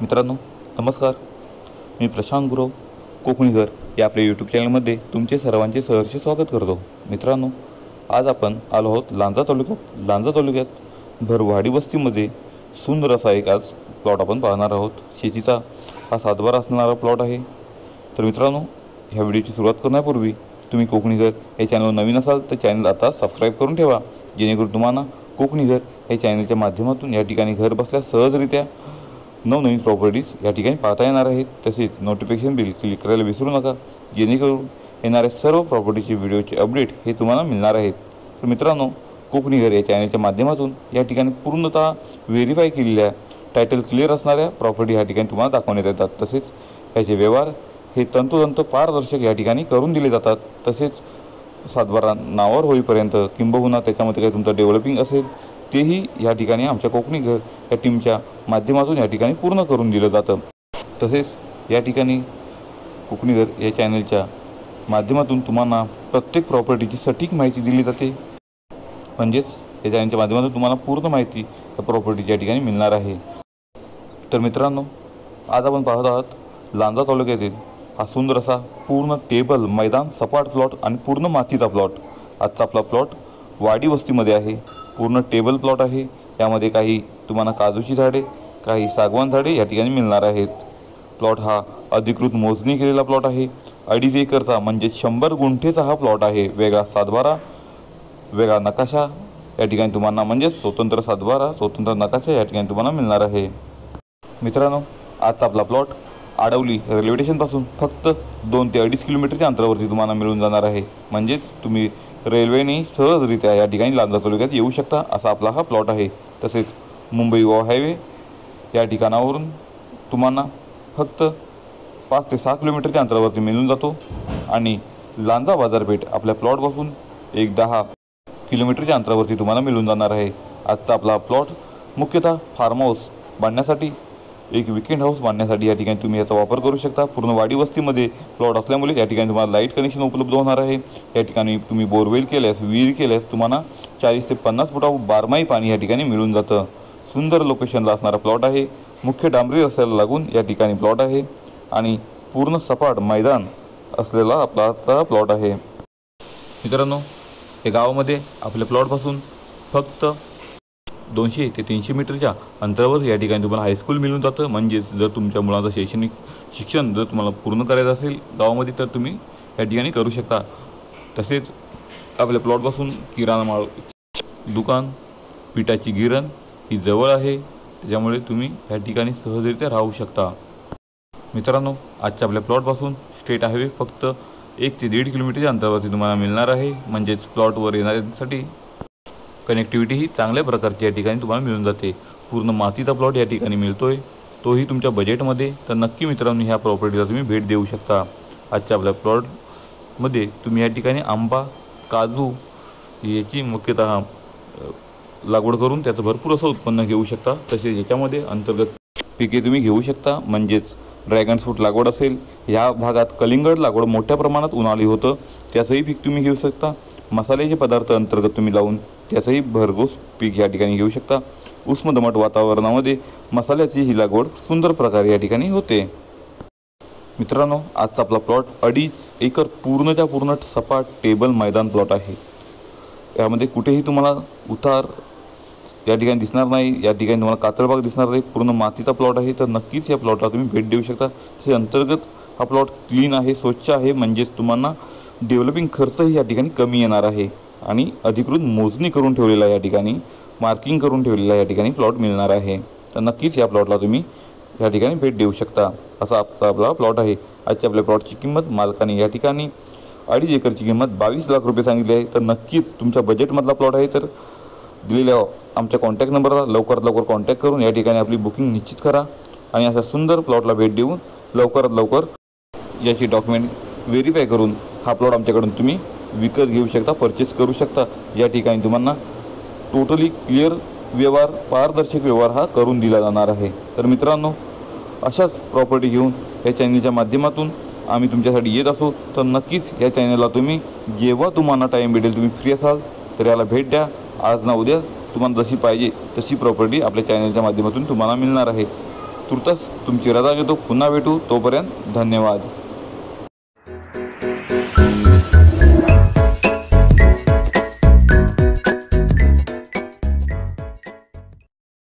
मित्रांनो नमस्कार, मी प्रशांत गुरव कोकणीघर या आपल्या यूट्यूब चॅनलमध्ये तुमचे सर्वांचे सहर्ष स्वागत करतो। मित्रांनो, आज आपण आलो आहोत लांजा तालुक्यात भरवाडी वस्तीमध्ये सुंदर असा एक आज प्लॉट आपण पाहणार आहोत। शेतीचा हा सातबारा असणारा प्लॉट आहे। तर मित्रांनो, ह्या व्हिडिओची सुरुवात करण्यापूर्वी तुम्ही कोकणीघर या चॅनलवर नवीन असाल तर चॅनल आता सबस्क्राईब करून ठेवा, जेणेकरून तुम्हाला कोकणीघर या चॅनलच्या माध्यमातून या ठिकाणी घर बसल्या सहजरित्या नवनवीन प्रॉपर्टीज या ठिकाणी पाहता येणार आहेत। तसेच नोटिफिकेशन बिल क्लिक करायला विसरू नका, जेणेकरून येणाऱ्या सर्व प्रॉपर्टीचे व्हिडिओचे अपडेट हे तुम्हाला मिळणार आहेत। तर मित्रांनो, कोकणीघर या चॅनलच्या माध्यमातून या ठिकाणी पूर्णतः व्हेरीफाय केलेल्या टायटल क्लिअर असणाऱ्या प्रॉपर्टी या ठिकाणी तुम्हाला दाखवण्यात येतात। तसेच याचे व्यवहार हे तंतोतंत पारदर्शक या ठिकाणी करून दिले जातात। तसेच सातबारा नावावर होईपर्यंत किंबहुना त्याच्यामध्ये काही तुमचं डेव्हलपिंग असेल तेही या ठिकाणी आमच्या कोकणीघर या टीमच्या माध्यमातून या ठिकाणी पूर्ण करून दिलं जातं। तसेच या ठिकाणी कोकणीघर या चॅनलच्या माध्यमातून तुम्हाला प्रत्येक प्रॉपर्टीची सटीक माहिती दिली जाते। म्हणजेच या चॅनलच्या माध्यमातून तुम्हाला पूर्ण माहिती या प्रॉपर्टीची या ठिकाणी मिळणार आहे। तर मित्रांनो, आज आपण पाहत आहोत लांजा तालुक्यातील हा सुंदर असा पूर्ण टेबल मैदान सपाट प्लॉट आणि पूर्ण मातीचा प्लॉट। आजचा आपला प्लॉट वाडी वस्तीमध्ये आहे। पूर्ण टेबल प्लॉट आहे। यामध्ये काही तुम्हाला काजूची झाडे, काही सागवान झाडे या ठिकाणी मिळणार आहेत। प्लॉट हा अधिकृत मोजणी केलेला प्लॉट आहे। 2.5 एकरचा म्हणजे 100 गुंठेचा हा प्लॉट आहे। वेगळा सातबारा, वेगळा नकाशा या ठिकाणी तुम्हाला म्हणजे स्वतंत्र सातबारा, स्वतंत्र नकाशा या ठिकाणी तुम्हाला मिळणार आहे। मित्रांनो, आजचा आपला प्लॉट आडवली रेल्वे स्टेशनपासून फक्त 2 ते 2.5 किलोमीटरच्या अंतरावरती तुम्हाला मिळून जाणार आहे। म्हणजेच तुम्ही रेल्वेने सहजरित्या या ठिकाणी लांजा तालुक्यात येऊ शकता असा आपला हा प्लॉट आहे। तसेच मुंबई गोवा हायवे या ठिकाणावरून तुम्हाला फक्त 5 ते 6 किलोमीटरच्या अंतरावरती मिळून जातो आणि लांजा बाजारपेठ आपल्या प्लॉटपासून 10 किलोमीटरच्या अंतरावरती तुम्हाला मिळून जाणार आहे। आजचा आपला प्लॉट मुख्यतः फार्म हाऊस बांधण्यासाठी, एक विकेंड हाऊस बांधण्यासाठी या ठिकाणी तुम्ही याचा वापर करू शकता। पूर्ण वाडी वस्तीमध्ये प्लॉट असल्यामुळे या ठिकाणी तुम्हाला लाईट कनेक्शन उपलब्ध होणार आहे। या ठिकाणी तुम्ही बोरवेल केल्यास, विहीर केल्यास तुम्हाला 40 ते 50 फुटा बारमाही पाणी या ठिकाणी मिळून जातं। सुंदर लोकेशनला असणारा प्लॉट आहे। मुख्य डांबरी रस्त्याला लागून या ठिकाणी प्लॉट आहे आणि पूर्ण सपाट मैदान असलेला आपला प्लॉट आहे। मित्रांनो, या गावामध्ये आपल्या प्लॉटपासून फक्त 200 ते 300 मीटरच्या अंतरावर या ठिकाणी तुम्हाला हायस्कूल मिळून जातं। म्हणजेच जर तुमच्या मुलाचं शैक्षणिक शिक्षण जर तुम्हाला पूर्ण करायचं असेल गावामध्ये तर तुम्ही या ठिकाणी करू शकता। तसेच आपल्या प्लॉटपासून किराणा माल दुकान, पिठाची गिरण ही जवळ आहे, त्याच्यामुळे तुम्ही या ठिकाणी सहजरित्या राहू शकता। मित्रांनो, आजच्या आपल्या प्लॉटपासून स्टेट हायवे फक्त 1 ते 1.5 किलोमीटरच्या अंतरावरती तुम्हाला मिळणार आहे। म्हणजेच प्लॉटवर येण्यासाठी कनेक्टिव्हिटी ही चांगल्या प्रकारची या ठिकाणी तुम्हाला मिळून जाते। पूर्ण मातीचा प्लॉट या ठिकाणी मिळतोय, तोही तुमच्या बजेटमध्ये। तर नक्की मित्रांनो, ह्या प्रॉपर्टीला तुम्ही भेट देऊ शकता। आजच्या आपल्या प्लॉटमध्ये तुम्ही या ठिकाणी आंबा, काजू याची मुख्यतः लागवड करून त्याचं भरपूर असं उत्पन्न घेऊ शकता। तसेच याच्यामध्ये अंतर्गत पिके तुम्ही घेऊ शकता। म्हणजेच ड्रॅगन फ्रूट लागवड असेल, या भागात कलिंगड लागवड मोठ्या प्रमाणात उन्हाळी होतं, त्याचंही पीक तुम्ही घेऊ शकता। मसाल्याचे पदार्थ अंतर्गत तुम्ही लावून त्याचंही भरघोस पीक या ठिकाणी घेऊ शकता। उष्ण दमट वातावरणामध्ये मसाल्याची ही लागवड सुंदर प्रकारे या ठिकाणी होते। मित्रांनो, आजचा आपला प्लॉट 2.5 एकर पूर्णच्या पूर्ण सपाट टेबल मैदान प्लॉट आहे। यामध्ये कुठेही तुम्हाला उतार या ठिकाणी दिसणार नाही, या ठिकाणी तुम्हाला कातळ भाग दिसणार नाही। पूर्ण मातीचा प्लॉट आहे, तर नक्कीच या प्लॉटला तुम्ही भेट देऊ शकता। हे अंतर्गत हा प्लॉट क्लीन आहे, स्वच्छ आहे। म्हणजेच तुम्हाला डेव्हलपिंग खर्चही या ठिकाणी कमी येणार आहे आणि अधिकृत मोजणी करून ठेवलेला या ठिकाणी मार्किंग करून ठेवलेला या ठिकाणी प्लॉट मिळणार आहे। तर नक्कीच या प्लॉटला तुम्ही या ठिकाणी भेट देऊ शकता असा आपला प्लॉट आहे। आजच्या आपल्या प्लॉटची किंमत मालकाने या ठिकाणी 2.5 एकरची किंमत 22 लाख रुपये सांगितली आहे। तर नक्कीच तुमच्या बजेटमधला प्लॉट आहे, तर दिलेल्या आमच्या कॉन्टॅक्ट नंबरला लवकरात लवकर कॉन्टॅक्ट करून या ठिकाणी आपली बुकिंग निश्चित करा आणि अशा सुंदर प्लॉटला भेट देऊन लवकरात लवकर याची डॉक्युमेंट व्हेरीफाय करून हा प्लॉट आमच्याकडून तुम्ही विकत घेऊ शकता, परचेस करू शकता। या ठिकाणी तुम्हाला टोटली क्लिअर व्यवहार, पारदर्शक व्यवहार हा करून दिला जाणार आहे। तर मित्रांनो, अशाच प्रॉपर्टी घेऊन या चॅनलच्या माध्यमातून आम्ही तुमच्यासाठी येत असो, तर नक्कीच या चॅनलला तुम्ही जेव्हा तुम्हाला टाईम भेटेल, तुम्ही फ्री असाल तर याला भेट द्या। आज ना उद्या तुम्हाला जशी पाहिजे तशी प्रॉपर्टी आपल्या चॅनलच्या माध्यमातून तुम्हाला मिळणार आहे। तुर्तास तुमची रजा घेतो. पुन्हा भेटू. तोपर्यंत धन्यवाद.